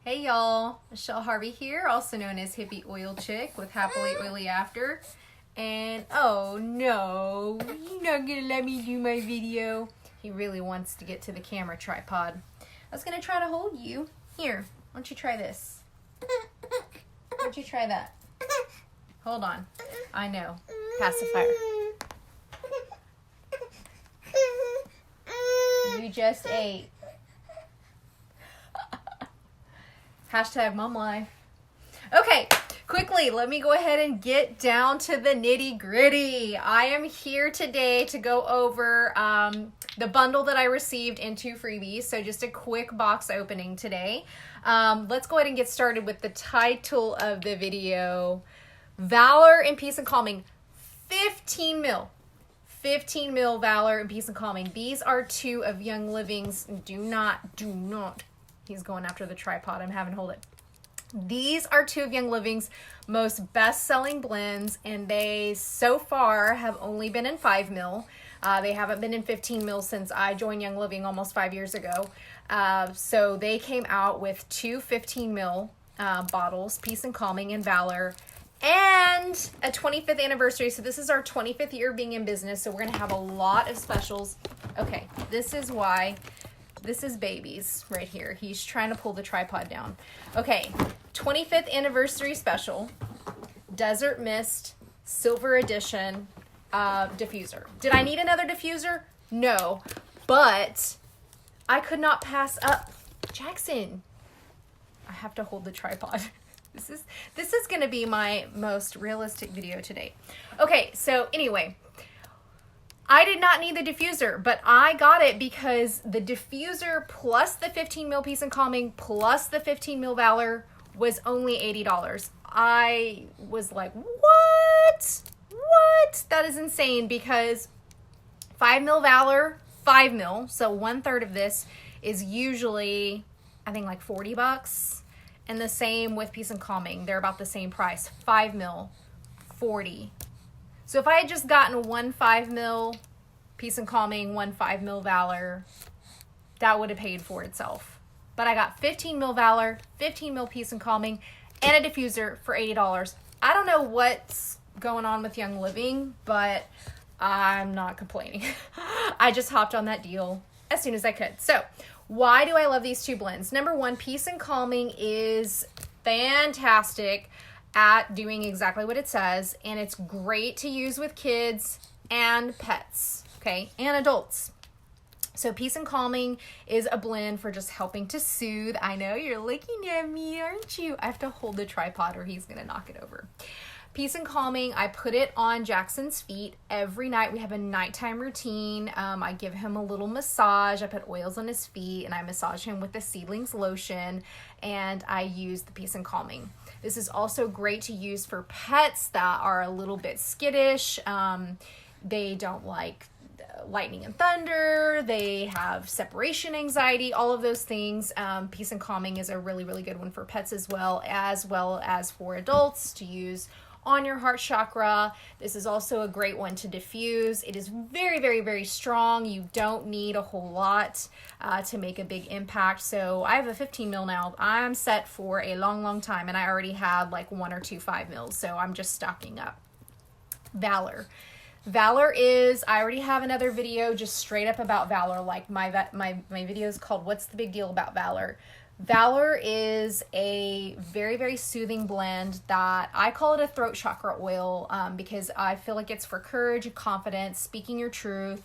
Hey y'all, Michelle Harvey here, also known as Hippie Oil Chick with Happily Oily After. And oh no, you're not gonna let me do my video. He really wants to get to the camera tripod. I was gonna try to hold you. Here, why don't you try this? Why don't you try that? Hold on. I know. Pacifier. You just ate. Hashtag mom life. Okay, quickly, let me go ahead and get down to the nitty gritty. I am here today to go over the bundle that I received in 2 freebies. So just a quick box opening today. Let's go ahead and get started with the title of the video. Valor and Peace and Calming. 15 mil. 15 mil Valor and Peace and Calming. These are 2 of Young Living's. Do not. He's going after the tripod. I'm having to hold it. These are 2 of Young Living's most best-selling blends, and they so far have only been in 5 mil. They haven't been in 15 mil since I joined Young Living almost 5 years ago. So they came out with 2 15 mil bottles, Peace and Calming and Valor, and a 25th anniversary. So this is our 25th year of being in business. So we're going to have a lot of specials. Okay, this is why. This is babies right here. He's trying to pull the tripod down. Okay, 25th anniversary special, Desert Mist, Silver Edition diffuser. Did I need another diffuser? No, but I could not pass up Jackson. I have to hold the tripod. This is going to be my most realistic video today. Okay, so anyway, I did not need the diffuser, but I got it because the diffuser plus the 15 mil Peace and Calming plus the 15 mil Valor was only $80. I was like, what? That is insane, because 5 mil Valor, 5 mil, so 1/3 of this is usually, I think, like $40. And the same with Peace and Calming. They're about the same price. 5 mil, $40. So if I had just gotten 1 5 mil Peace and Calming, 1 5 mil Valor, that would have paid for itself. But I got 15 mil Valor, 15 mil Peace and Calming, and a diffuser for $80. I don't know what's going on with Young Living, but I'm not complaining. I just hopped on that deal as soon as I could. So why do I love these 2 blends? Number 1, Peace and Calming is fantastic at doing exactly what it says, and it's great to use with kids and pets, okay, and adults. So Peace and Calming is a blend for just helping to soothe. I know you're looking at me, aren't you? I have to hold the tripod or he's gonna knock it over. Peace and Calming, I put it on Jackson's feet every night. We have a nighttime routine. I give him a little massage. I put oils on his feet and I massage him with the Seedlings lotion, and I use the Peace and Calming. This is also great to use for pets that are a little bit skittish. They don't like lightning and thunder. They have separation anxiety, all of those things. Peace and Calming is a really, really good one for pets as well as for adults to use on your heart chakra. This is also a great one to diffuse. It is very, very, very strong. You don't need a whole lot to make a big impact. So I have a 15 mil now. I'm set for a long, long time, and I already had like 1 or 2 5 mils. So I'm just stocking up. Valor. Valor is, I already have another video just straight up about Valor. Like my video is called What's the Big Deal About Valor? Valor is a very, very soothing blend that I call it a throat chakra oil because I feel like it's for courage, confidence, speaking your truth,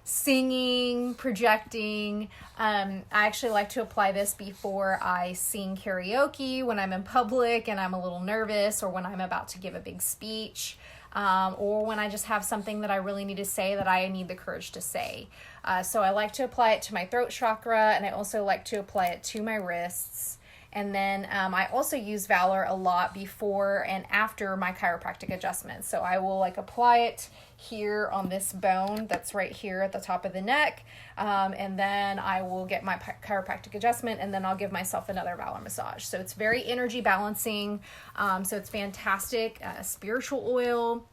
singing, projecting. I actually like to apply this before I sing karaoke when I'm in public and I'm a little nervous, or when I'm about to give a big speech. Or when I just have something that I really need to say that I need the courage to say. So I like to apply it to my throat chakra, and I also like to apply it to my wrists. And then I also use Valor a lot before and after my chiropractic adjustments. So I will like apply it here on this bone that's right here at the top of the neck. And then I will get my chiropractic adjustment, and then I'll give myself another Valor massage. So it's very energy balancing. So it's fantastic, spiritual oil,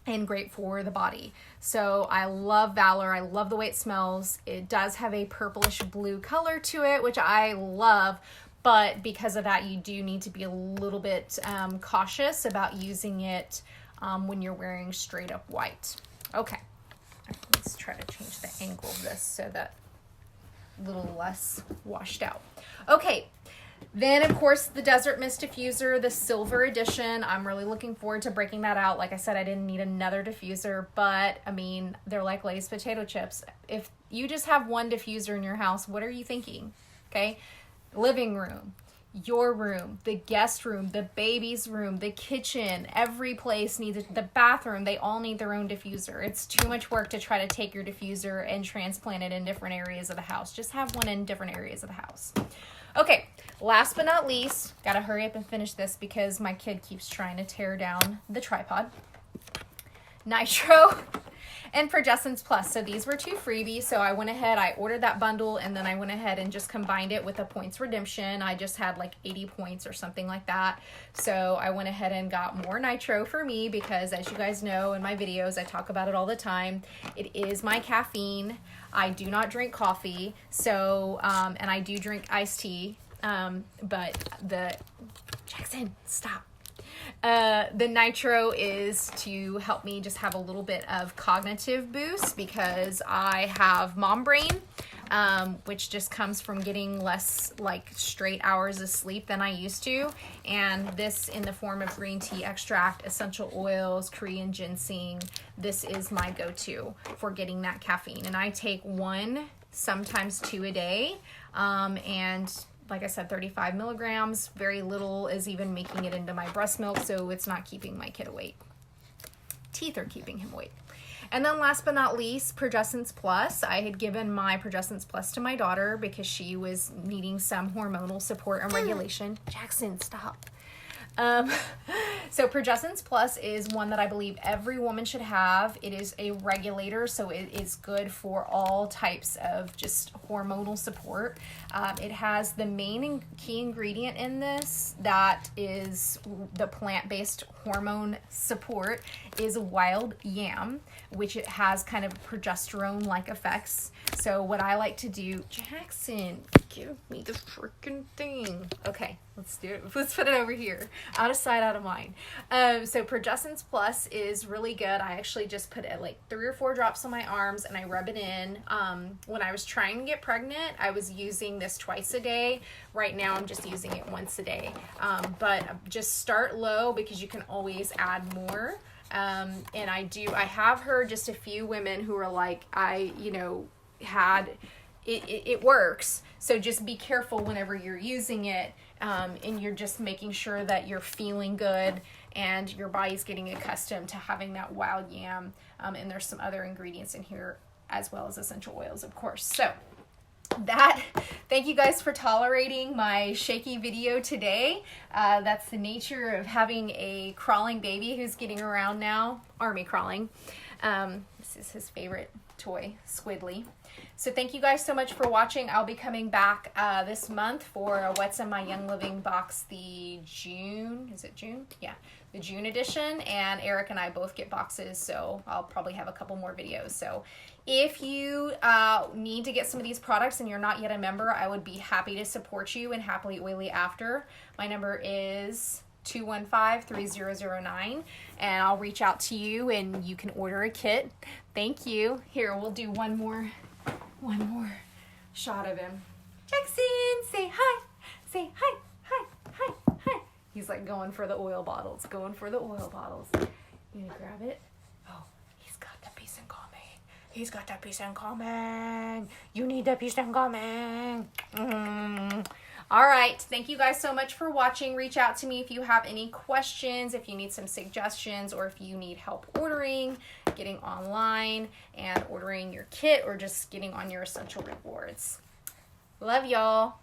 and great for the body. So I love Valor. I love the way it smells. It does have a purplish blue color to it, which I love. but because of that, you do need to be a little bit cautious about using it when you're wearing straight up white. Okay, let's try to change the angle of this so that a little less washed out. Okay, then of course the Desert Mist diffuser, the silver edition. I'm really looking forward to breaking that out. Like I said, I didn't need another diffuser, but I mean, they're like Lay's potato chips. If you just have one diffuser in your house, what are you thinking? Okay, living room, your room, the guest room, the baby's room, the kitchen, every place needs it, the bathroom, they all need their own diffuser. It's too much work to try to take your diffuser and transplant it in different areas of the house. Just have one in different areas of the house. Okay, last but not least, gotta hurry up and finish this because my kid keeps trying to tear down the tripod. Nitro and Progessence Plus. So these were 2 freebies. So I went ahead, I ordered that bundle, and then I went ahead and just combined it with a points redemption. I just had like 80 points or something like that. So I went ahead and got more Nitro for me because, as you guys know in my videos, I talk about it all the time. It is my caffeine. I do not drink coffee. So, and I do drink iced tea. But Jackson, stop. The Nitro is to help me just have a little bit of cognitive boost because I have mom brain, which just comes from getting less like straight hours of sleep than I used to. And this in the form of green tea extract, essential oils, Korean ginseng, this is my go-to for getting that caffeine. And I take 1, sometimes 2 a day. And like I said, 35 milligrams, very little is even making it into my breast milk, so it's not keeping my kid awake. Teeth are keeping him awake. And then last but not least, Progessence Plus. I had given my Progessence Plus to my daughter because she was needing some hormonal support and regulation. Jackson, stop. So Progessence Plus is one that I believe every woman should have. It is a regulator, so it is good for all types of just hormonal support. It has the main key ingredient in this that is the plant-based hormone support is wild yam, which it has kind of progesterone-like effects. So what I like to do, Jackson, give me the freaking thing. Okay, let's do it. Let's put it over here. Out of sight, out of mind. So Progessence Plus is really good. I actually just put it like 3 or 4 drops on my arms and I rub it in. When I was trying to get pregnant, I was using this twice a day. Right now, I'm just using it once a day. But just start low because you can always add more. And I have heard just a few women who are like, it works. So just be careful whenever you're using it, and you're just making sure that you're feeling good and your body's getting accustomed to having that wild yam. And there's some other ingredients in here as well as essential oils, of course. So thank you guys for tolerating my shaky video today. That's the nature of having a crawling baby who's getting around now, army crawling. This is his favorite toy, Squidly. So thank you guys so much for watching. I'll be coming back this month for What's in My Young Living box, the June, is it June? Yeah, the June edition. And Eric and I both get boxes, so I'll probably have a couple more videos. So if you need to get some of these products and you're not yet a member, I would be happy to support you in Happily Oily After. My number is 215-3009, and I'll reach out to you and you can order a kit. Thank you. Here, we'll do one more shot of him. Jackson, say hi. Say hi, hi, hi, hi. He's like going for the oil bottles, going for the oil bottles. You gonna grab it? Oh, he's got the piece in common. He's got that piece in common. You need that piece in common. All right. Thank you guys so much for watching. Reach out to me if you have any questions, if you need some suggestions, or if you need help ordering, getting online, and ordering your kit, or just getting on your essential rewards. Love y'all.